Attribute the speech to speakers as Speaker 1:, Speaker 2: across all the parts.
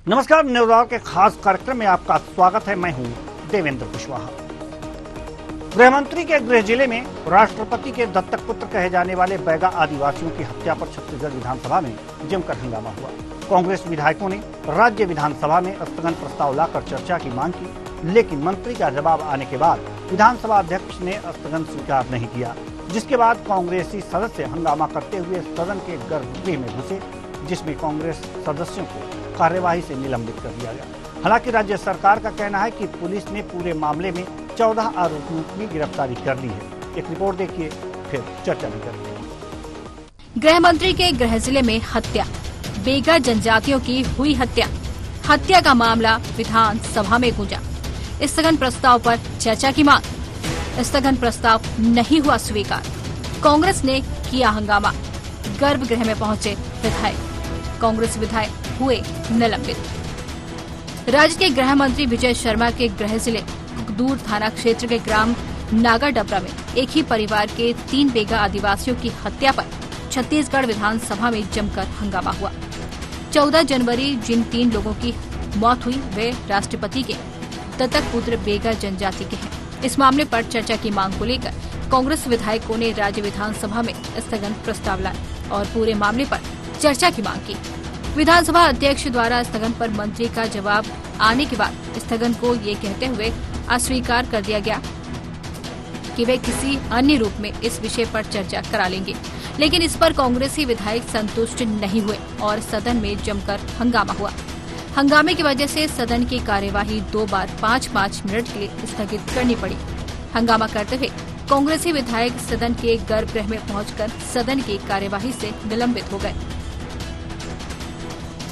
Speaker 1: नमस्कार, news our के खास कार्यक्रम में आपका स्वागत है। मैं हूं देवेंद्र कुशवाहा। गृह मंत्री के गृह जिले में राष्ट्रपति के दत्तक पुत्र कहे जाने वाले बैगा आदिवासियों की हत्या पर छत्तीसगढ़ विधानसभा में जमकर हंगामा हुआ। कांग्रेस विधायकों ने राज्य विधानसभा में स्थगन प्रस्ताव लाकर चर्चा की मांग की, लेकिन मंत्री का जवाब आने के बाद विधानसभा अध्यक्ष ने स्थगन स्वीकार नहीं किया, जिसके बाद कांग्रेसी सदस्य हंगामा करते हुए सदन के गर्भगृह में घुसे, जिसमें कांग्रेस सदस्यों को कार्यवाही से निलंबित कर दिया गया। हालांकि राज्य सरकार का कहना है कि पुलिस ने पूरे मामले में 14 आरोपियों की गिरफ्तारी कर ली है। एक रिपोर्ट देखिए, फिर चर्चा भी करते हैं।
Speaker 2: गृह मंत्री के गृह जिले में हत्या, बेगा जनजातियों की हुई हत्या का मामला विधानसभा में गूंजा। स्थगन प्रस्ताव पर चर्चा की मांग, स्थगन प्रस्ताव नहीं हुआ स्वीकार। कांग्रेस ने किया हंगामा, गर्भगृह में पहुंचे विधायक, कांग्रेस विधायक हुए निलंबित। राज्य के गृह मंत्री विजय शर्मा के गृह जिले कुकदूर थाना क्षेत्र के ग्राम नागाडबरा में एक ही परिवार के 3 बेगा आदिवासियों की हत्या पर छत्तीसगढ़ विधानसभा में जमकर हंगामा हुआ। 14 जनवरी जिन 3 लोगों की मौत हुई वे राष्ट्रपति के दत्तक पुत्र बेगा जनजाति के हैं। इस मामले पर चर्चा की मांग को लेकर कांग्रेस विधायकों ने राज्य विधानसभा में स्थगन प्रस्ताव लाए और पूरे मामले पर चर्चा की मांग की। विधानसभा अध्यक्ष द्वारा स्थगन पर मंत्री का जवाब आने के बाद स्थगन को ये कहते हुए अस्वीकार कर दिया गया कि वे किसी अन्य रूप में इस विषय पर चर्चा करा लेंगे, लेकिन इस पर कांग्रेसी विधायक संतुष्ट नहीं हुए और सदन में जमकर हंगामा हुआ। हंगामे की वजह से सदन की कार्यवाही 2 बार 5-5 मिनट के लिए स्थगित करनी पड़ी। हंगामा करते हुए कांग्रेसी विधायक सदन के गर्भगृह में पहुंचकर सदन की कार्यवाही से निलंबित हो गए।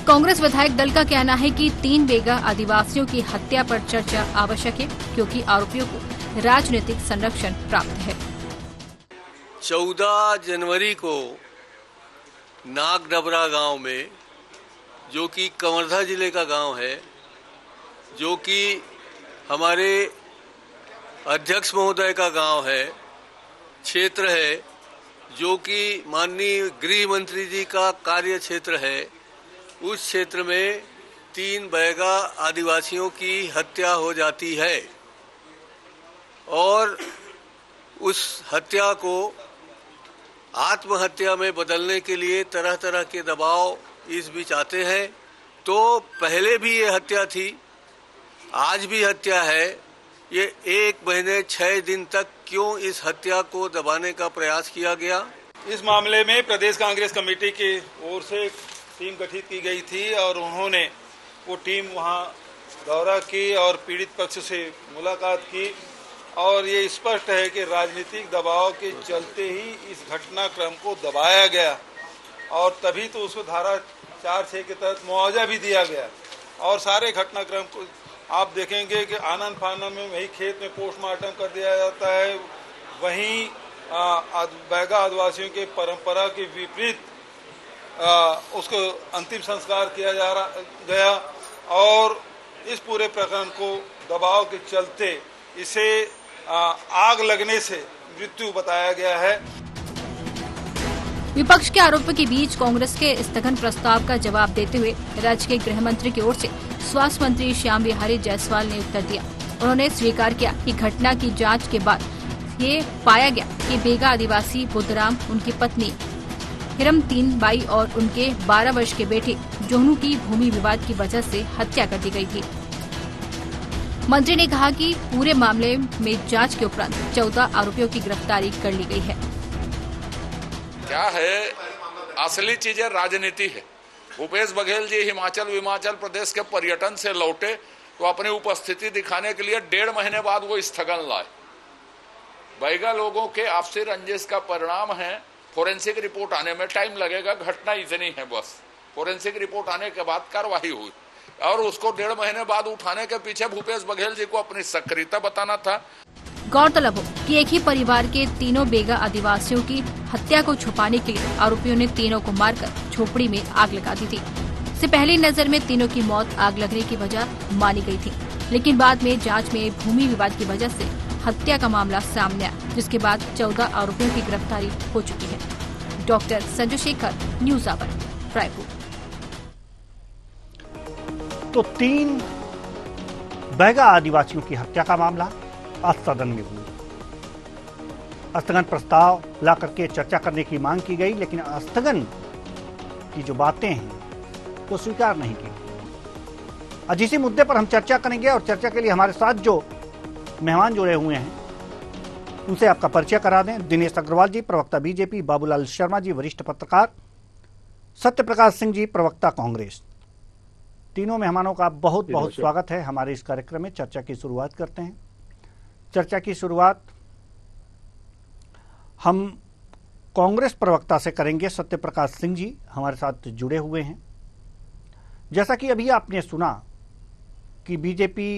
Speaker 2: कांग्रेस विधायक दल का कहना है कि 3 बेगा आदिवासियों की हत्या पर चर्चा आवश्यक है, क्योंकि आरोपियों को राजनीतिक संरक्षण प्राप्त है।
Speaker 3: 14 जनवरी को नागडबरा गांव में, जो कि कवर्धा जिले का गांव है, जो कि हमारे अध्यक्ष महोदय का गांव है, क्षेत्र है, जो कि माननीय गृह मंत्री जी का कार्य क्षेत्र है, उस क्षेत्र में 3 बैगा आदिवासियों की हत्या हो जाती है और उस हत्या को आत्महत्या में बदलने के लिए तरह तरह के दबाव इस बीच आते हैं। तो पहले भी ये हत्या थी, आज भी हत्या है। ये 1 महीने 6 दिन तक क्यों इस हत्या को दबाने का प्रयास किया गया?
Speaker 4: इस मामले में प्रदेश कांग्रेस कमेटी की ओर से टीम गठित की गई थी और उन्होंने वो टीम वहां दौरा की और पीड़ित पक्ष से मुलाकात की और ये स्पष्ट है कि राजनीतिक दबाव के चलते ही इस घटनाक्रम को दबाया गया और तभी तो उसको धारा 4(6) के तहत मुआवजा भी दिया गया। और सारे घटनाक्रम को आप देखेंगे कि आनंद फानन में वही खेत में पोस्टमार्टम कर दिया जाता है, वहीं बैगा आदिवासियों के परंपरा के विपरीत उसको अंतिम संस्कार किया गया और इस पूरे प्रकरण को दबाव के चलते इसे आग लगने से मृत्यु बताया गया है।
Speaker 2: विपक्ष के आरोपों के बीच कांग्रेस के स्थगन प्रस्ताव का जवाब देते हुए राज्य के गृह मंत्री की ओर से स्वास्थ्य मंत्री श्याम बिहारी जायसवाल ने उत्तर दिया। उन्होंने स्वीकार किया कि घटना की जांच के बाद ये पाया गया कि बेगा आदिवासी बुद्धराम, उनकी पत्नी हिरमतीन बाई और उनके 12 वर्ष के बेटे जोहनू की भूमि विवाद की वजह से हत्या कर दी गई थी। मंत्री ने कहा कि पूरे मामले में जांच के उपरांत 14 आरोपियों की गिरफ्तारी कर ली गई है।
Speaker 5: क्या है, असली चीज राजनीति है। भूपेश बघेल जी हिमाचल प्रदेश के पर्यटन से लौटे तो अपनी उपस्थिति दिखाने के लिए 1.5 महीने बाद वो स्थगन लाए। बैगा लोगों के आपसी रंजिश का परिणाम है। फोरेंसिक रिपोर्ट आने में टाइम लगेगा, घटना इतनी है बस। फोरेंसिक रिपोर्ट आने के बाद कार्रवाई हुई और उसको 1.5 महीने बाद उठाने के पीछे भूपेश बघेल जी को अपनी सक्रियता बताना था।
Speaker 2: गौरतलब हो कि एक ही परिवार के 3 बेगा आदिवासियों की हत्या को छुपाने के लिए आरोपियों ने तीनों को मारकर झोपड़ी में आग लगा दी थी। इससे पहली नजर में तीनों की मौत आग लगने की वजह मानी गई थी, लेकिन बाद में जांच में भूमि विवाद की वजह से हत्या का मामला सामने आया, जिसके बाद 14 आरोपियों की गिरफ्तारी हो चुकी है। Doctor Sanjay Shekhar, news hour, Raipur.
Speaker 1: तो 3 बैगा आदिवासियों की हत्या का मामला आज सदन में हुआ। स्थगन प्रस्ताव ला करके चर्चा करने की मांग की गई, लेकिन स्थगन की जो बातें हैं वो स्वीकार नहीं की। आज इसी मुद्दे पर हम चर्चा करेंगे और चर्चा के लिए हमारे साथ जो मेहमान जुड़े हुए हैं उनसे आपका परिचय करा दें। दिनेश अग्रवाल जी, प्रवक्ता बीजेपी, बाबूलाल शर्मा जी, वरिष्ठ पत्रकार, सत्यप्रकाश सिंह जी, प्रवक्ता कांग्रेस। तीनों मेहमानों का बहुत बहुत स्वागत है हमारे इस कार्यक्रम में। चर्चा की शुरुआत करते हैं। चर्चा की शुरुआत हम कांग्रेस प्रवक्ता से करेंगे। सत्यप्रकाश सिंह जी हमारे साथ जुड़े हुए हैं। जैसा कि अभी आपने सुना कि बीजेपी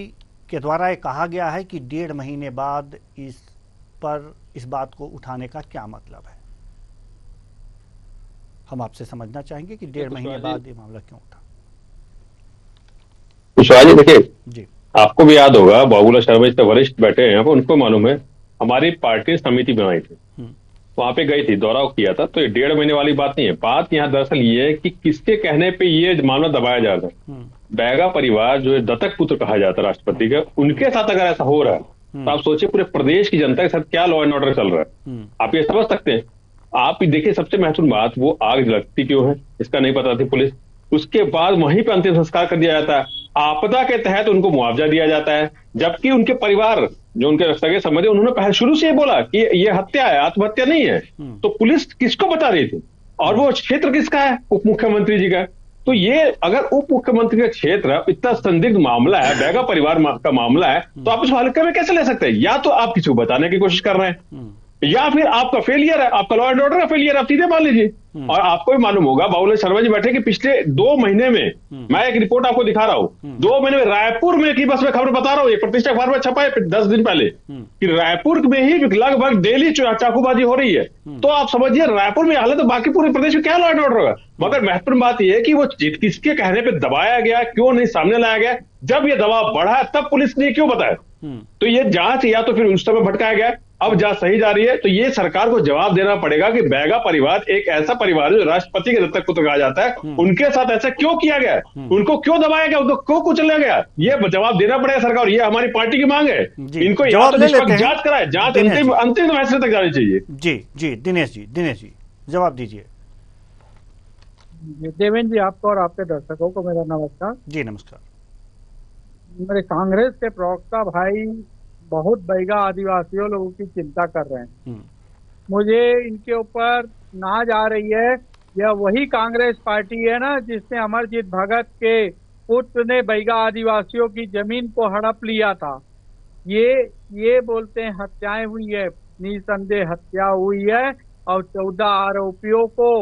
Speaker 1: के द्वारा ये कहा गया है कि 1.5 महीने बाद इस बात को उठाने का क्या मतलब है। हम आपसे समझना चाहेंगे कि 1.5 महीने बाद ये मामला क्यों उठा।
Speaker 6: कुशवाहा जी, देखिए
Speaker 1: जी,
Speaker 6: आपको भी याद होगा, बाबूलाल शर्मा जी वरिष्ठ बैठे हैं यहाँ पर, उनको मालूम है हमारी पार्टी समिति बनाई थी, वहां पे गई थी, दौरा किया था। तो ये 1.5 महीने वाली बात नहीं है। बात यहाँ दरअसल ये है कि किसके कहने पे ये मामला दबाया जा रहा है। बैगा परिवार जो दत्तक पुत्र कहा जाता है राष्ट्रपति का, उनके साथ अगर ऐसा हो रहा है तो आप सोचिए पूरे प्रदेश की जनता के साथ क्या लॉ एंड ऑर्डर चल रहा है। आप ये समझ सकते हैं। आप देखिए, सबसे महत्वपूर्ण बात, वो आग लगती क्यों है इसका नहीं पता थी पुलिस। उसके बाद वहीं पर अंतिम संस्कार कर दिया जाता है। आपदा के तहत उनको मुआवजा दिया जाता है, जबकि उनके परिवार जो उनके सगे समझे, उन्होंने पहले शुरू से बोला कि ये हत्या है, आत्महत्या नहीं है। तो पुलिस किसको बता रही थी? और वो क्षेत्र किसका है? उप मुख्यमंत्री जी का। तो ये अगर उप मुख्यमंत्री का क्षेत्र इतना संदिग्ध मामला है, बैगा परिवार का मामला है, तो आप इसको हल्के में कैसे ले सकते हैं? या तो आप किसी को बताने की कोशिश कर रहे हैं, या फिर आपका फेलियर है, आपका लॉ एंड ऑर्डर का फेलियर, आप सीधे मान लीजिए। और आपको भी मालूम होगा, बाबूलाल शर्मा जी बैठे कि पिछले 2 महीने में, मैं एक रिपोर्ट आपको दिखा रहा हूं, 2 महीने में रायपुर में की, बस मैं खबर बता रहा हूं, ये प्रतिष्ठा अखबार में छपा है 10 दिन पहले, कि रायपुर में ही लगभग डेली चाकूबाजी हो रही है। तो आप समझिए रायपुर में हालत, तो बाकी पूरे प्रदेश में क्या लॉ एंड ऑर्डर होगा। मगर महत्वपूर्ण बात यह है कि वो किसके कहने पर दबाया गया, क्यों नहीं सामने लाया गया। जब ये दबाव बढ़ा तब पुलिस ने क्यों बताया? तो ये जांच या तो फिर उस समय भटकाया गया, अब जांच सही जा रही है। तो ये सरकार को जवाब देना पड़ेगा कि बैगा परिवार एक ऐसा परिवार है जो राष्ट्रपति के दत्तक पुत्र कहा जाता है, उनके साथ ऐसा क्यों किया गया, उनको क्यों दबाया गया, उनको क्यों कुचला गया, ये जवाब देना पड़ेगा सरकार। ये हमारी पार्टी की मांग है। इनको जांच कराए, जांच अंतिम फैसले तक जानी चाहिए।
Speaker 1: जी दिनेश जी जवाब दीजिए।
Speaker 7: देवेंद्र जी, आपको और आपके दर्शकों को मेरा नमस्कार।
Speaker 1: जी नमस्कार।
Speaker 7: मेरे कांग्रेस के प्रवक्ता भाई बहुत बैगा आदिवासियों लोगों की चिंता कर रहे हैं। मुझे इनके ऊपर नाज आ रही है। यह वही कांग्रेस पार्टी है ना जिसने अमरजीत भगत के पुत्र ने बैगा आदिवासियों की जमीन को हड़प लिया था। ये बोलते हैं हत्याएं हुई है, निसंदेह हत्या हुई है और 14 आरोपियों को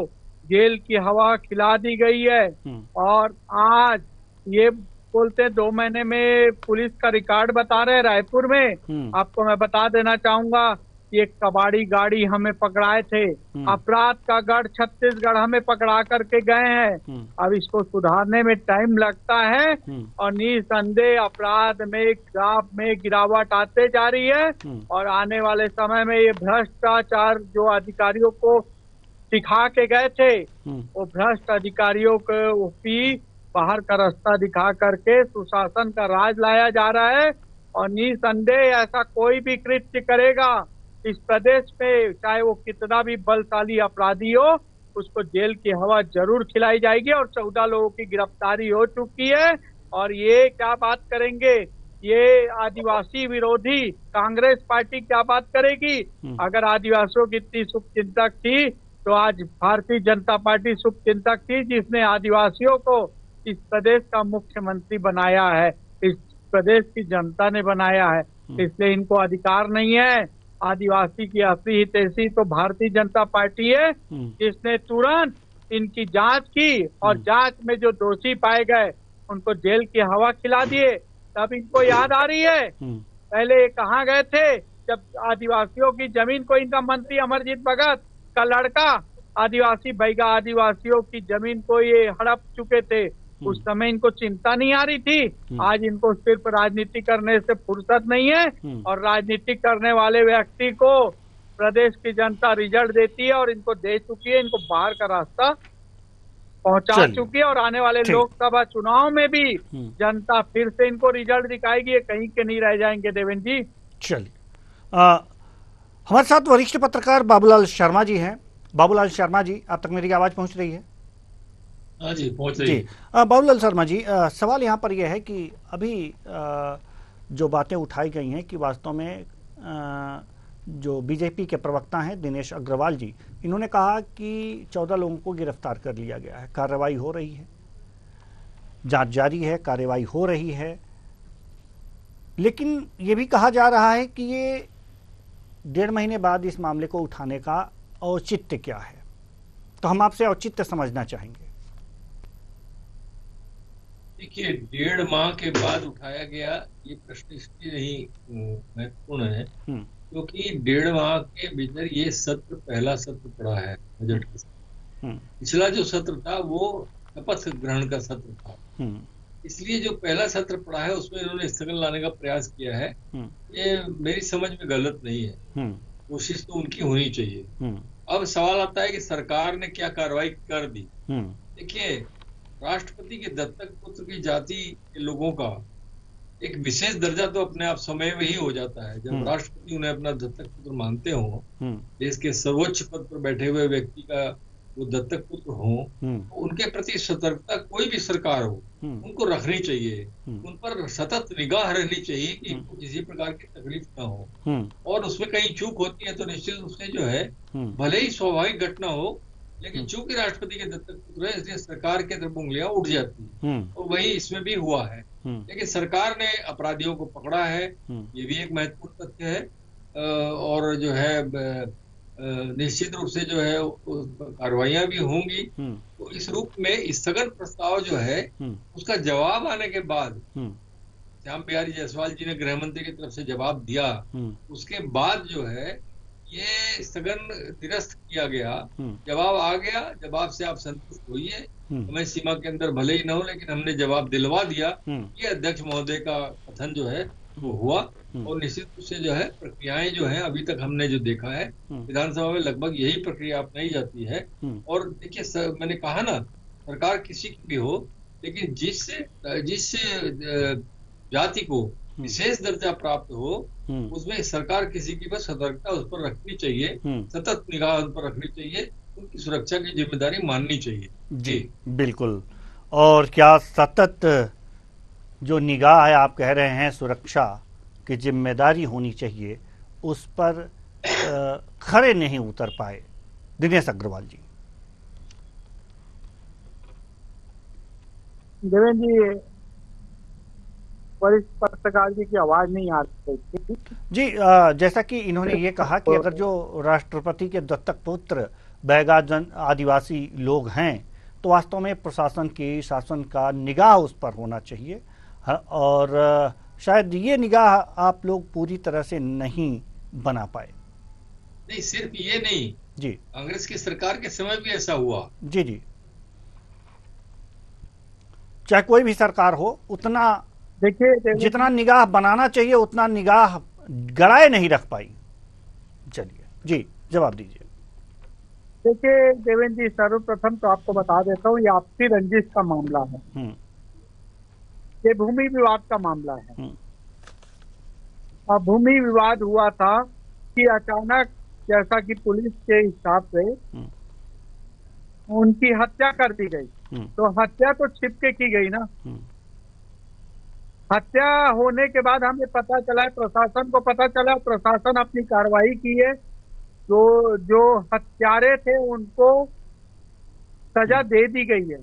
Speaker 7: जेल की हवा खिला दी गई है। और आज ये बोलते हैं 2 महीने में पुलिस का रिकॉर्ड बता रहे हैं रायपुर में। आपको मैं बता देना चाहूंगा कि एक कबाड़ी गाड़ी हमें पकड़ाए थे, अपराध का गढ़ छत्तीसगढ़ हमें पकड़ा करके गए हैं। अब इसको सुधारने में टाइम लगता है और निसंदेह अपराध में ग्राफ में गिरावट आते जा रही है। और आने वाले समय में ये भ्रष्टाचार जो अधिकारियों को सिखा के गए थे, वो भ्रष्ट अधिकारियों को भी बाहर का रास्ता दिखा करके सुशासन का राज लाया जा रहा है। और निसंदेह ऐसा कोई भी कृत्य करेगा इस प्रदेश में, चाहे वो कितना भी बलशाली अपराधी हो, उसको जेल की हवा जरूर खिलाई जाएगी। और 14 लोगों की गिरफ्तारी हो चुकी है। और ये क्या बात करेंगे, ये आदिवासी विरोधी कांग्रेस पार्टी क्या बात करेगी? अगर आदिवासियों की इतनी शुभचिंतक थी तो आज भारतीय जनता पार्टी शुभचिंतक थी, जिसने आदिवासियों को इस प्रदेश का मुख्यमंत्री बनाया है, इस प्रदेश की जनता ने बनाया है। इसलिए इनको अधिकार नहीं है। आदिवासी की असली हितैषी तो भारतीय जनता पार्टी है, जिसने तुरंत इनकी जांच की और जांच में जो दोषी पाए गए उनको जेल की हवा खिला दिए। तब इनको याद आ रही है पहले कहाँ गए थे जब आदिवासियों की जमीन को, इनका मंत्री अमरजीत भगत का लड़का आदिवासी बैगा आदिवासियों की जमीन को ये हड़प चुके थे, उस समय इनको चिंता नहीं आ रही थी। आज इनको सिर्फ राजनीति करने से फुर्सत नहीं है। और राजनीति करने वाले व्यक्ति को प्रदेश की जनता रिजल्ट देती है और इनको दे चुकी है। इनको बाहर का रास्ता पहुंचा
Speaker 1: चलिए।
Speaker 7: चुकी है और आने वाले
Speaker 1: ठीक।
Speaker 7: लोकसभा चुनाव में भी जनता फिर से इनको रिजल्ट दिखाएगी, ये कहीं के नहीं रह जाएंगे देवेंद्र जी।
Speaker 1: चलिए, हमारे साथ वरिष्ठ पत्रकार बाबूलाल शर्मा जी हैं। बाबूलाल शर्मा जी, आप तक मेरी आवाज पहुंच रही है?
Speaker 8: हाँ जी, पहुंच रही
Speaker 1: जी।
Speaker 8: है।
Speaker 1: बाबूलाल शर्मा जी, सवाल यहाँ पर यह है कि अभी जो बातें उठाई गई हैं कि वास्तव में जो बीजेपी के प्रवक्ता हैं दिनेश अग्रवाल जी, इन्होंने कहा कि 14 लोगों को गिरफ्तार कर लिया गया है, कार्रवाई हो रही है, जांच जारी है, कार्रवाई हो रही है, लेकिन ये भी कहा जा रहा है कि ये 1.5 महीने बाद इस मामले को उठाने का औचित्य क्या है? तो हम आपसे औचित्य समझना चाहेंगे।
Speaker 8: देखिए, 1.5 माह के बाद उठाया गया ये प्रश्न इसलिए नहीं महत्वपूर्ण है क्योंकि 1.5 माह के भीतर ये सत्र, पहला सत्र पड़ा है बजट का सत्र। पिछला जो सत्र था वो शपथ ग्रहण का सत्र था, इसलिए जो पहला सत्र पड़ा है उसमें इन्होंने स्थगन लाने का प्रयास किया है। ये मेरी समझ में गलत नहीं है, कोशिश तो उनकी होनी चाहिए। अब सवाल आता है कि सरकार ने क्या कार्रवाई कर दी। देखिए, राष्ट्रपति के दत्तक पुत्र की जाति के लोगों का एक विशेष दर्जा तो अपने आप समय में ही हो जाता है। जब राष्ट्रपति उन्हें अपना दत्तक पुत्र मानते हो, देश के सर्वोच्च पद पर बैठे हुए व्यक्ति का वो दत्तक पुत्र हो, तो उनके प्रति सतर्कता कोई भी सरकार हो उनको रखनी चाहिए, उन पर सतत निगाह रहनी चाहिए कि इनको किसी प्रकार की तकलीफ ना हो। और उसमें कहीं चूक होती है तो निश्चित रूप से जो है, भले ही स्वाभाविक घटना हो, लेकिन चूंकि राष्ट्रपति के दत्तक पुत्र है इसलिए सरकार के तरफ उंगलियां उठ जाती है, और वही इसमें भी हुआ है। लेकिन सरकार ने अपराधियों को पकड़ा है, ये भी एक महत्वपूर्ण तथ्य है। और जो है निश्चित रूप से जो है कार्रवाइयां भी होंगी। तो इस रूप में स्थगन प्रस्ताव जो है उसका जवाब आने के बाद, श्याम बिहारी जायसवाल जी ने गृह मंत्री की तरफ से जवाब दिया, उसके बाद जो है ये स्थगन निरस्त किया गया। जवाब आ गया, जवाब से आप संतुष्ट होइए, हमें सीमा के अंदर भले ही न हो लेकिन हमने जवाब दिलवा दिया। ये अध्यक्ष महोदय का कथन जो है वो हुआ, और निश्चित रूप से जो है प्रक्रियाएं जो है अभी तक हमने जो देखा है विधानसभा में लगभग यही प्रक्रिया अपनाई जाती है। और देखिए, मैंने कहा ना, सरकार किसी की भी हो, लेकिन जिस जाति को विशेष दर्जा प्राप्त हो उसमें सरकार किसी की बस सतर्कता उस पर रखनी चाहिए, सतत निगाह उन पर रखनी चाहिए, उनकी सुरक्षा की जिम्मेदारी माननी चाहिए।
Speaker 1: जी बिल्कुल। और क्या सतत जो निगाह है, आप कह रहे हैं सुरक्षा की जिम्मेदारी होनी चाहिए, उस पर खरे नहीं उतर पाए दिनेश अग्रवाल जी?
Speaker 7: देवेंद्र जी, वरिष्ठ पत्रकार जी की आवाज नहीं आ रही
Speaker 1: जी। जैसा कि इन्होंने ये कहा कि अगर जो राष्ट्रपति के दत्तक पुत्र बैगा आदिवासी लोग हैं तो वास्तव में प्रशासन की, शासन का निगाह उस पर होना चाहिए, और शायद ये निगाह आप लोग पूरी तरह से नहीं बना पाए।
Speaker 8: नहीं, सिर्फ ये नहीं
Speaker 1: जी,
Speaker 8: कांग्रेस की सरकार के समय भी ऐसा हुआ।
Speaker 1: जी जी, चाहे कोई भी सरकार हो, उतना
Speaker 7: देखिए
Speaker 1: जितना निगाह बनाना चाहिए उतना निगाह गड़ाए नहीं रख पाई। चलिए जी, जवाब दीजिए।
Speaker 7: देखिए देवेंद्र जी, सर्वप्रथम तो आपको बता देता हूँ, ये आपसी रंजिश का मामला है, ये भूमि विवाद का मामला है। और भूमि विवाद हुआ था कि अचानक, जैसा कि पुलिस के हिसाब से उनकी हत्या कर दी गई, तो हत्या तो छिपके की गई ना। हत्या होने के बाद हमें पता चला, प्रशासन को पता चला, प्रशासन अपनी कार्रवाई की है, तो जो हत्यारे थे उनको सजा दे दी गई है,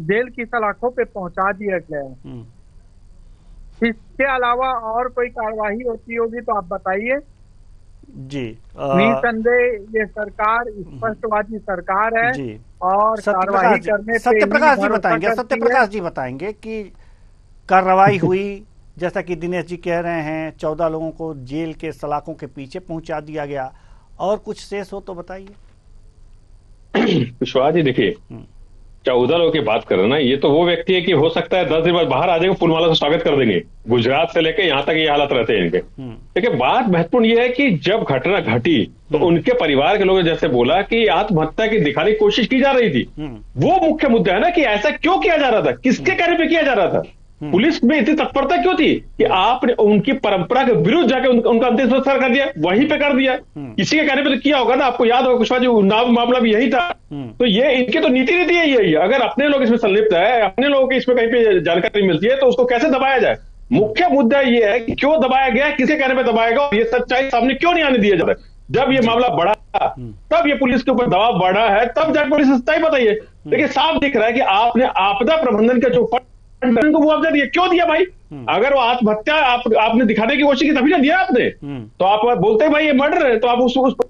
Speaker 7: जेल की सलाखों पे पहुंचा दिया गया है। इसके अलावा और कोई कार्रवाई होती होगी तो आप बताइए।
Speaker 1: जी,
Speaker 7: निसंदेह ये सरकार स्पष्टवादी सरकार है
Speaker 1: जी।
Speaker 7: और कार्रवाई करने पे
Speaker 1: सत्यप्रकाश जी बताएंगे, सत्यप्रकाश जी बताएंगे कि कार्रवाई हुई, जैसा कि दिनेश जी कह रहे हैं, 14 लोगों को जेल के सलाखों के पीछे पहुंचा दिया गया, और कुछ शेष हो तो बताइए।
Speaker 6: कुशवाहा जी, देखिए, 14 लोगों की बात कर रहे हैं ना, ये तो वो व्यक्ति है कि हो सकता है 10 दिन बाद बाहर आ जाएगा, फूलमाला से स्वागत कर देंगे। गुजरात से लेके यहाँ तक ये हालत रहते हैं इनके। देखिए बात महत्वपूर्ण ये है कि जब घटना घटी तो उनके परिवार के लोगों ने जैसे बोला कि आत्महत्या की दिखाने की कोशिश की जा रही थी। वो मुख्य मुद्दा है ना कि ऐसा क्यों किया जा रहा था, किसके कहने पे किया जा रहा था, पुलिस में इतनी तत्परता क्यों थी कि आपने उनकी परंपरा के विरुद्ध जाके उनका अंतिम संस्कार कर दिया, वहीं पे कर दिया। किसी के कहने पे तो किया होगा ना, आपको याद होगा कुशवाहा जी उन्नाव मामला भी यही था। तो ये इनके तो नीति है यही। अगर अपने लोग इसमें संलिप्त है, अपने लोगों की इसमें कहीं पे जानकारी मिलती है तो उसको कैसे दबाया जाए। मुख्य मुद्दा ये है कि क्यों दबाया गया, किसके कहने पे दबाया गया, और ये सच्चाई सामने क्यों नहीं आने दिया जाता। जब ये मामला बढ़ा तब ये पुलिस के ऊपर दबाव बढ़ा है, तब जाकर पुलिस सच्चाई बताइए। देखिए साफ दिख रहा है कि आपने आपदा प्रबंधन का जो को मुआवजा दिया, क्यों दिया भाई? अगर वो आत्महत्या आपने दिखाने की कोशिश की तभी ना दिया आपने। तो आप बोलते हैं भाई ये मर्डर है, तो आप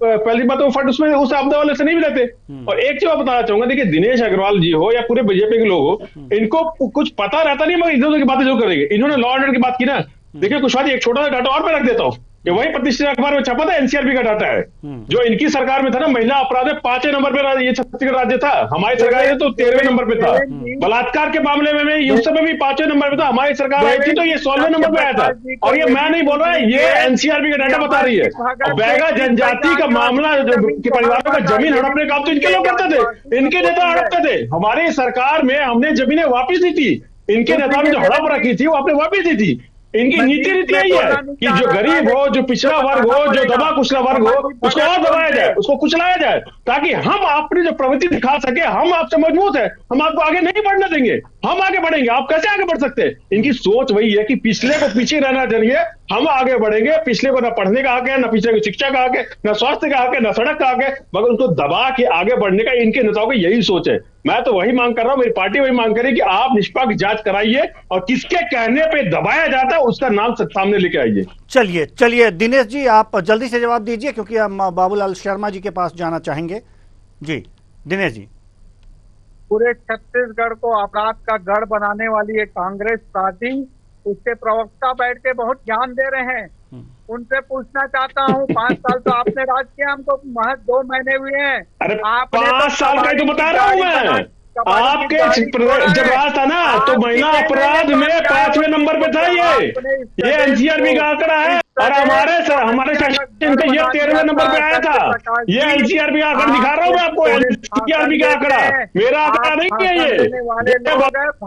Speaker 6: पहली बात तो फंड उसमें उस आपदा वाले से नहीं मिलाते। और एक चीज बताना चाहूंगा, देखिए दिनेश अग्रवाल जी हो या पूरे बीजेपी के लोग हो, इनको कुछ पता रहता नहीं, मगर इधर उधर की बातें जो करेंगे। इन्होंने लॉ ऑर्डर की बात की ना, देखिए कुशवाहा जी एक छोटा सा डाटा और मैं रख देता हूँ, वही प्रतिष्ठित अखबार में छपा था, एनसीआरबी का डाटा है जो इनकी सरकार में था ना, महिला अपराध में 5वें नंबर पे ये छत्तीसगढ़ राज्य था। हमारी सरकार है तो 13वें नंबर पे था। बलात्कार के मामले में उस समय भी 5वें नंबर पे था, हमारी सरकार आई थी तो ये 16वें नंबर पे आया था। और ये मैं नहीं बोल रहा है, ये एनसीआरबी का डाटा बता रही है। और बैगा जनजाति का मामला के परिवारों का जमीन हड़पने का काम तो इनके लोग करते थे, इनके नेता हड़पते थे। हमारी सरकार में हमने जमीनें वापिस दी थी, इनके नेता ने जो हड़प रखी थी वो आपने वापिस दी थी। इनकी नीति यही है कि जो गरीब हो, जो पिछड़ा वर्ग हो, जो दबा कुचला वर्ग हो, उसको और दबाया जाए, उसको कुचलाया जाए, ताकि हम अपनी जो प्रवृत्ति दिखा सके। हम आपसे मजबूत है, हम आपको आगे नहीं बढ़ने देंगे, हम आगे बढ़ेंगे। आप कैसे आगे बढ़ सकते हैं? इनकी सोच वही है कि पिछले को पीछे रहना चाहिए, हम आगे बढ़ेंगे। पिछले को न पढ़ने का हक है, न पिछले को शिक्षा का हक है, न स्वास्थ्य का हक है, न सड़क का हक है, मगर उनको दबा के आगे बढ़ने का इनके नेताओं की यही सोच है। मैं तो वही मांग कर रहा हूं, मेरी पार्टी वही मांग करे कि आप निष्पक्ष जांच कराइए और किसके कहने पे दबाया जाता है उसका नाम सामने लेके आइए।
Speaker 1: चलिए दिनेश जी आप जल्दी से जवाब दीजिए, क्योंकि हम बाबूलाल शर्मा जी के पास जाना चाहेंगे। जी दिनेश जी।
Speaker 7: पूरे छत्तीसगढ़ को अपराध का गढ़ बनाने वाली एक कांग्रेस पार्टी, उसके प्रवक्ता बैठ के बहुत ज्ञान दे रहे हैं। उनसे पूछना चाहता हूँ, 5 साल तो आपने राज किया, हमको महज 2 महीने हुए हैं।
Speaker 6: अरे 5 साल का ही तो बता रहा हूँ मैं। आपके जब राज था ना तो महिला अपराध में 5वें नंबर पे था ये एनसीआरबी का आंकड़ा है। और हमारे शासन पे ये 13वें नंबर पे आया था। ये एनसीआरबी का आंकड़ा दिखा रहा हूँ मैं आपको, एनसीआरबी का आंकड़ा, मेरा आंकड़ा नहीं है ये।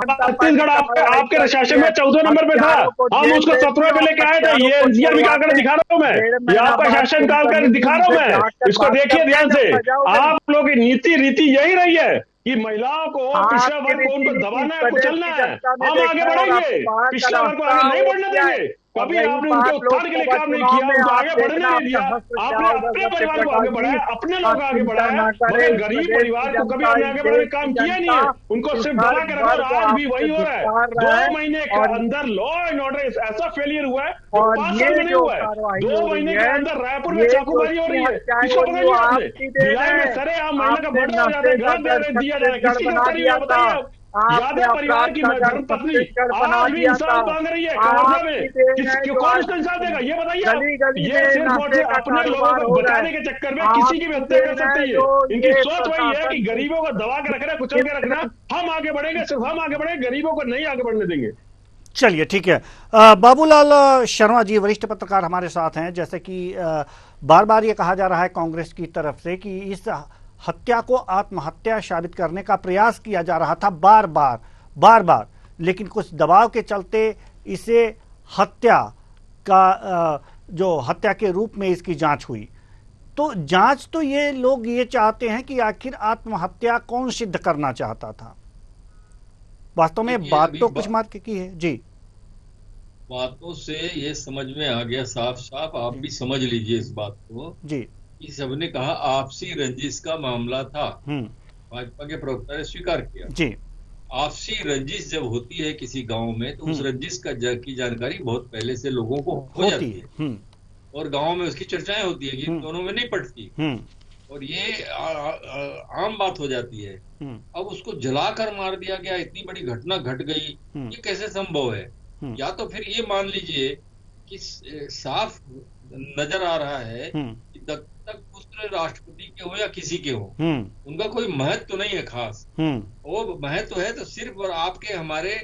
Speaker 6: छत्तीसगढ़ आपके शासन में 14 नंबर पे था, हम उसको 17वें पे लेके आए थे। ये एनसीआरबी का आंकड़ा दिखा रहा हूँ मैं, ये आपका शासन काल का दिखा रहा हूँ मैं। इसको देखिए ध्यान से। आप लोगों की नीति रीति यही रही है कि महिलाओं को, पिछड़ा वर्ग को उनको दबाना है, कुचलना है। हम आगे बढ़ेंगे, पिछड़ा वर्ग को आगे नहीं बढ़ने देंगे। कभी आपने उनके उत्थान के लिए काम नहीं किया, उनको आगे बढ़ने नहीं दिया। आपने अपने परिवार को आगे बढ़ाया, अपने लोग आगे बढ़ाया, मगर गरीब परिवार को कभी आपने आगे बढ़ने का काम किया नहीं है। उनको सिर्फ दबा के रखा। आज भी वही हो रहा है। 2 महीने के अंदर लॉ एंड ऑर्डर ऐसा फेलियर हुआ है, 5 साल में नहीं हुआ है। 2 महीने के अंदर रायपुर में चाकूबाजी हो रही है, किसको पकड़ लिया आपने? भिलाई में सरेआम महिला का मर्डर हो जाता है, घर दिया जाए, किसी को पकड़ लिया बताइए। यादव परिवार की धर्मपत्नी आज भी इंसाफ मांग रही है कवर्धा में, कौन उसको इंसाफ देगा ये बताइए। ये सिर्फ अपने लोगों को बचाने के चक्कर में किसी की भी हत्या कर सकते हैं। इनकी सोच वही है कि गरीबों को दबा के रखना, कुचल के रखना। हम आगे बढ़ेंगे, सिर्फ हम आगे बढ़ेंगे, गरीबों को नहीं आगे बढ़ने देंगे।
Speaker 1: चलिए ठीक है। बाबूलाल शर्मा जी वरिष्ठ पत्रकार हमारे साथ हैं। जैसे कि बार बार ये कहा जा रहा है कांग्रेस की तरफ से कि इस हत्या को आत्महत्या साबित करने का प्रयास किया जा रहा था बार बार, लेकिन कुछ दबाव के चलते इसे हत्या का जो हत्या के रूप में इसकी जांच हुई। तो जांच तो ये लोग ये चाहते हैं कि आखिर आत्महत्या कौन सिद्ध करना चाहता था। वास्तव में बात तो कुछ मार की है जी।
Speaker 8: बातों से ये समझ में आ गया साफ, आप भी समझ लीजिए इस बात को जी। सबने कहा आपसी रंजिश का मामला था, भाजपा के प्रवक्ता ने स्वीकार किया जी। आपसी रंजिश जब होती है किसी गांव में तो उस रंजिश की जानकारी बहुत पहले से लोगों को हो जाती है और गांव में उसकी चर्चाएं होती है कि दोनों में नहीं पड़ती और ये आम बात हो जाती है। अब उसको जलाकर मार दिया गया, इतनी बड़ी घटना घट गई, ये कैसे संभव है? या तो फिर ये मान लीजिए कि साफ नजर आ रहा है कि दत्तक पुत्र राष्ट्रपति के हो या किसी के हो, उनका कोई महत्व तो नहीं है खास। वो महत्व है तो सिर्फ और आपके हमारे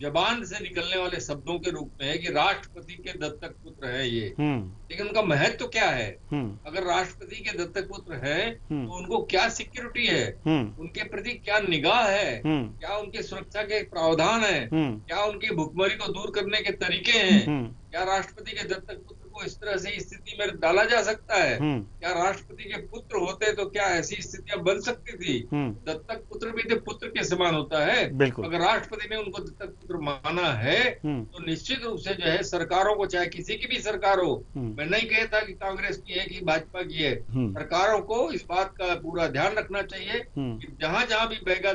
Speaker 8: जबान से निकलने वाले शब्दों के रूप में है कि राष्ट्रपति के दत्तक पुत्र है ये, लेकिन उनका महत्व तो क्या है? अगर राष्ट्रपति के दत्तक पुत्र हैं तो उनको क्या सिक्योरिटी है, उनके प्रति क्या निगाह है, क्या उनके सुरक्षा के प्रावधान है, क्या उनकी भुखमरी को दूर करने के तरीके हैं, क्या राष्ट्रपति के दत्तक पुत्र को इस तरह से स्थिति में डाला जा सकता है? क्या राष्ट्रपति के पुत्र होते तो क्या ऐसी स्थितियां बन सकती थी? दत्तक पुत्र भी तो पुत्र के समान होता है। अगर राष्ट्रपति ने उनको दत्तक पुत्र माना है तो निश्चित रूप से जो है सरकारों को, चाहे किसी की भी सरकार हो, मैं नहीं कहता कि कांग्रेस की है कि भाजपा की है, सरकारों को इस बात का पूरा ध्यान रखना चाहिए कि जहां जहां भी बैगा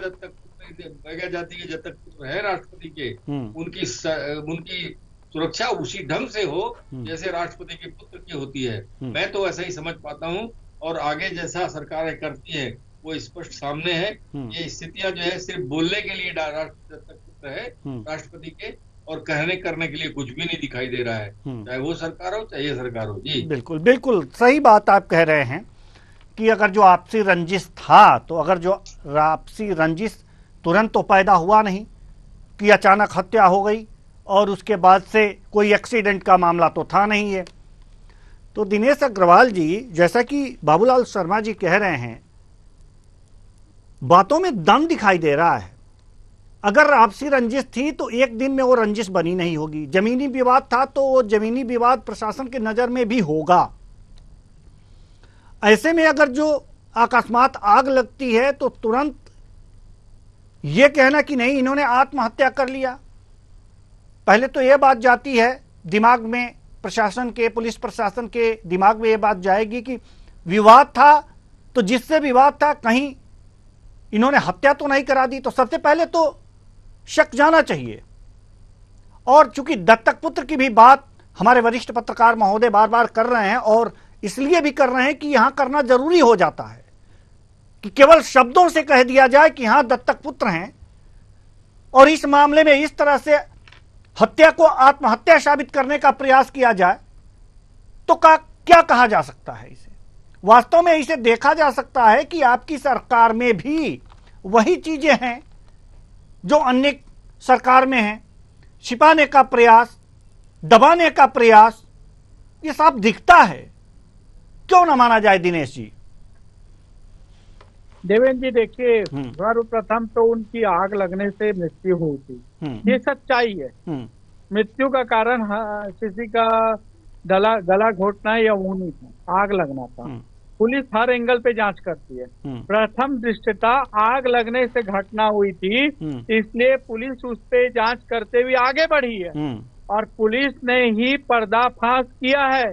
Speaker 8: जाति के दत्तक पुत्र है राष्ट्रपति के, उनकी सुरक्षा उसी ढंग से हो जैसे राष्ट्रपति के पुत्र की होती है। मैं तो ऐसा ही समझ पाता हूँ, और आगे जैसा सरकारें करती है वो स्पष्ट सामने है। ये स्थितियां जो है सिर्फ बोलने के लिए दत्तक पुत्र है राष्ट्रपति के, और कहने करने के लिए कुछ भी नहीं दिखाई दे रहा है, चाहे वो सरकार हो चाहे ये सरकार हो। जी
Speaker 1: बिल्कुल बिल्कुल सही बात आप कह रहे हैं कि अगर जो आपसी रंजिश था, तो अगर जो आपसी रंजिश तुरंत तो पैदा हुआ नहीं कि अचानक हत्या हो गई और उसके बाद से कोई एक्सीडेंट का मामला तो था नहीं है। तो दिनेश अग्रवाल जी, जैसा कि बाबूलाल शर्मा जी कह रहे हैं, बातों में दम दिखाई दे रहा है। अगर आपसी रंजिश थी तो एक दिन में वो रंजिश बनी नहीं होगी। जमीनी विवाद था तो वो जमीनी विवाद प्रशासन की नजर में भी होगा। ऐसे में अगर जो अकस्मात आग लगती है तो तुरंत ये कहना कि नहीं इन्होंने आत्महत्या कर लिया, पहले तो ये बात जाती है दिमाग में, प्रशासन के, पुलिस प्रशासन के दिमाग में ये बात जाएगी कि विवाद था, तो जिससे विवाद था कहीं इन्होंने हत्या तो नहीं करा दी। तो सबसे पहले तो शक जाना चाहिए। और चूंकि दत्तक पुत्र की भी बात हमारे वरिष्ठ पत्रकार महोदय बार बार कर रहे हैं, और इसलिए भी कर रहे हैं कि यहां करना जरूरी हो जाता है कि केवल शब्दों से कह दिया जाए कि हां दत्तक पुत्र हैं, और इस मामले में इस तरह से हत्या को आत्महत्या साबित करने का प्रयास किया जाए तो क्या कहा जा सकता है? इसे वास्तव में इसे देखा जा सकता है कि आपकी सरकार में भी वही चीजें हैं जो अन्य सरकार में हैं। छिपाने का प्रयास, दबाने का प्रयास, ये साफ दिखता है। क्यों ना माना जाए दिनेश जी?
Speaker 7: देवेंद्र जी देखिए, सर्वप्रथम तो उनकी आग लगने से मृत्यु हुई थी, ये सच्चाई है। मृत्यु का कारण किसी का गला घोटना या वो नहीं था, आग लगना था। पुलिस हर एंगल पे जांच करती है। प्रथम दृष्टता आग लगने से घटना हुई थी, इसलिए पुलिस उस पे जांच करते हुए आगे बढ़ी है, और पुलिस ने ही पर्दाफाश किया है,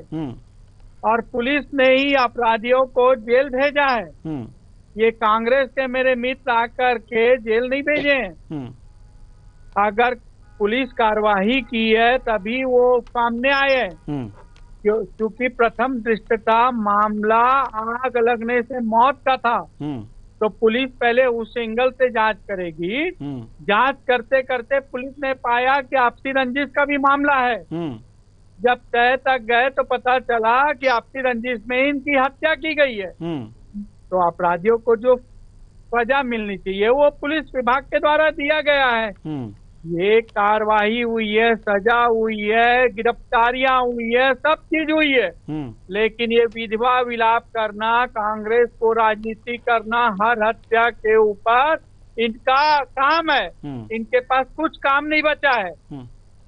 Speaker 7: और पुलिस ने ही अपराधियों को जेल भेजा है। ये कांग्रेस के मेरे मित्र आकर के जेल नहीं भेजे हैं। अगर पुलिस कार्यवाही की है तभी वो सामने आए हैं, क्योंकि प्रथम दृष्टता मामला आग लगने से मौत का था, तो पुलिस पहले उस एंगल से जांच करेगी। जांच करते करते पुलिस ने पाया कि आपसी रंजिश का भी मामला है। जब तय तक गए तो पता चला कि आपसी रंजिश में इनकी हत्या की गई है। तो अपराधियों को जो सजा मिलनी चाहिए वो पुलिस विभाग के द्वारा दिया गया है। ये कार्रवाई हुई है, सजा हुई है, गिरफ्तारियां हुई है, सब चीज हुई है। लेकिन ये विधवा विलाप करना, कांग्रेस को राजनीति करना, हर हत्या के ऊपर इनका काम है। इनके पास कुछ काम नहीं बचा है।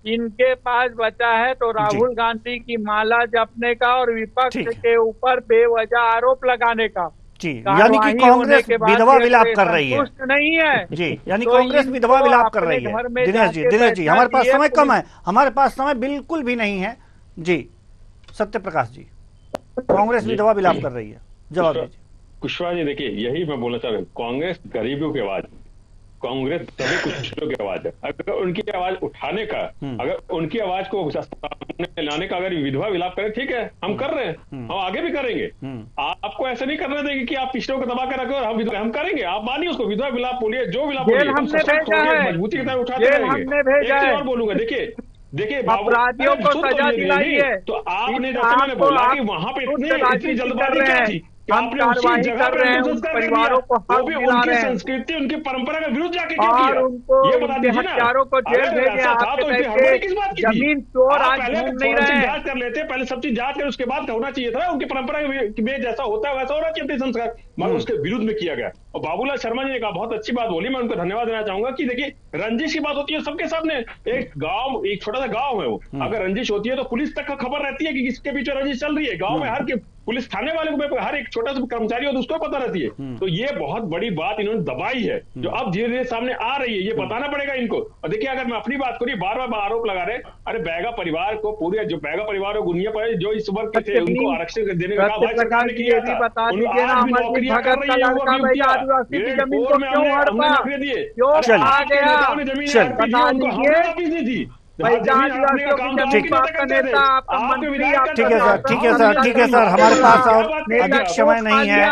Speaker 7: इनके पास बचा है तो राहुल गांधी की माला जपने का और विपक्ष के ऊपर बेवजह आरोप लगाने का।
Speaker 1: जी, यानी कि कांग्रेस विधवा विलाप कर रही है।
Speaker 7: नहीं है
Speaker 1: जी, यानी कांग्रेस विधवा विलाप कर रही है। दिनेश जी हमारे पास समय कम है, हमारे पास समय बिल्कुल भी नहीं है। जी सत्य प्रकाश जी, कांग्रेस विधवा विलाप कर रही है, जवाब दीजिए।
Speaker 6: कुशवाहा जी देखिए, यही मैं बोलना चाह रहा हूँ, कांग्रेस गरीबों की आवाज, कांग्रेस सभी कुछ की आवाज है। अगर उनकी आवाज उठाने का, अगर उनकी आवाज को सामने लाने का अगर विधवा विलाप करें, ठीक है, हम कर रहे हैं, हम आगे भी करेंगे। आपको ऐसा नहीं करना देंगे कि आप पिछड़ों को दबा कर रखो, हम करेंगे। आप मानिए उसको, विधवा विलाप बोलिए, जो विलाप बोलिए, हम मजबूती के साथ उठाते रहेंगे। एक चीज और बोलूंगा, देखिए देखिए
Speaker 7: अपराधियों को सजा दिलाई है।
Speaker 6: तो आपने जैसे मैंने बोला कि वहां पे इतनी जल्दबाजी क्या थी,
Speaker 7: हम कार्रवाई कर रहे हैं, उन परिवारों को हक दिला रहे हैं,
Speaker 6: संस्कृति उनकी परंपरा के विरुद्ध जाके क्यों
Speaker 7: और
Speaker 6: किया?
Speaker 7: उनको
Speaker 6: ये बता
Speaker 7: उनके
Speaker 6: दीजिए ना।
Speaker 7: हत्यारों को जेल भेजे। आपके पैसे जमीन चोर आज ढूंढ नहीं रहे हैं।
Speaker 6: जांच कर लेते, पहले सब चीज जांच कर उसके बाद होना चाहिए था। उनकी परंपरा में जैसा होता है वैसा होना चाहिए संस्कार, मगर उसके विरुद्ध में किया गया। और बाबूलाल शर्मा जी ने कहा, बहुत अच्छी बात बोली, मैं उनको धन्यवाद देना चाहूंगा कि देखिए रंजिश की बात होती है सबके सामने। एक गांव, एक छोटा सा गांव है वो, अगर रंजिश होती है तो पुलिस तक का खबर रहती है कि किसके पीछे रंजिश चल रही है। गांव में हर पुलिस थाने वाले को, हर एक छोटा सा कर्मचारी हो तो उसको पता रहती है। तो ये बहुत बड़ी बात इन्होंने दबाई है, जो अब धीरे धीरे सामने आ रही है। ये बताना पड़ेगा इनको। और देखिए, अगर मैं अपनी बात करूँ, बार बार आरोप लगा रहे, अरे बैगा परिवार को, पूरे जो बैगा परिवार और गुनिया पर जो इस वर्ग के थे उनको आरक्षण देने का भाई सरकार ने किया था। नौकरियां कर रही है, नौकरी दिए,
Speaker 1: ठीक है सर, हमारे पास और अधिक समय नहीं है,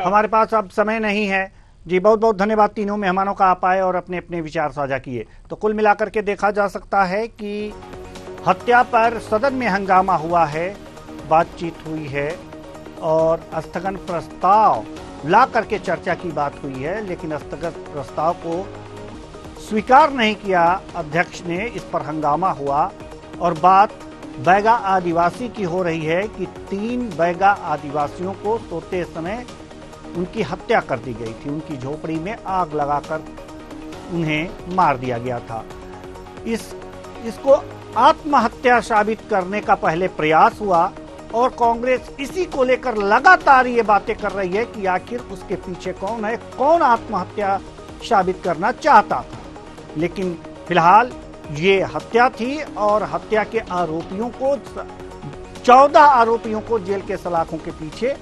Speaker 1: हमारे पास अब समय नहीं है जी। बहुत बहुत धन्यवाद तीनों मेहमानों का, आप आए और अपने अपने विचार साझा किए। तो कुल मिलाकर के देखा जा सकता है कि हत्या पर सदन में हंगामा हुआ है, बातचीत हुई है और स्थगन प्रस्ताव ला करके चर्चा की बात हुई है, लेकिन स्थगन प्रस्ताव को स्वीकार नहीं किया अध्यक्ष ने। इस पर हंगामा हुआ और बात बैगा आदिवासी की हो रही है कि 3 बैगा आदिवासियों को सोते समय उनकी हत्या कर दी गई थी। उनकी झोपड़ी में आग लगाकर उन्हें मार दिया गया था। इसको आत्महत्या साबित करने का पहले प्रयास हुआ और कांग्रेस इसी को लेकर लगातार ये बातें कर रही है कि आखिर उसके पीछे कौन है, कौन आत्महत्या साबित करना चाहता था। लेकिन फिलहाल ये हत्या थी और हत्या के आरोपियों को 14 आरोपियों को जेल के सलाखों के पीछे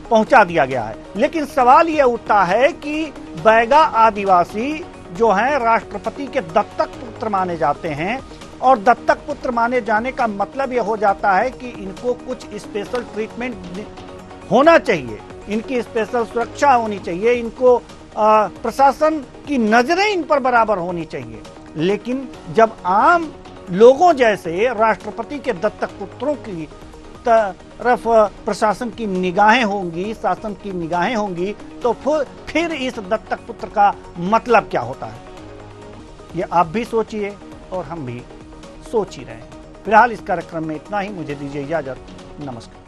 Speaker 1: पहुंचा दिया गया है। लेकिन सवाल ये उठता है कि बैगा आदिवासी जो हैं राष्ट्रपति के दत्तक पुत्र माने जाते हैं और दत्तक पुत्र माने जाने का मतलब यह हो जाता है कि इनको कुछ स्पेशल ट्रीटमेंट होना चाहिए, इनकी स्पेशल सुरक्षा होनी चाहिए, इनको प्रशासन की नजरें इन पर बराबर होनी चाहिए। लेकिन जब आम लोगों जैसे राष्ट्रपति के दत्तक पुत्रों की तरफ प्रशासन की निगाहें होंगी, शासन की निगाहें होंगी, तो फिर इस दत्तक पुत्र का मतलब क्या होता है, ये आप भी सोचिए और हम भी सोच ही रहे हैं। फिलहाल इस कार्यक्रम में इतना ही, मुझे दीजिए इजाजत, नमस्कार।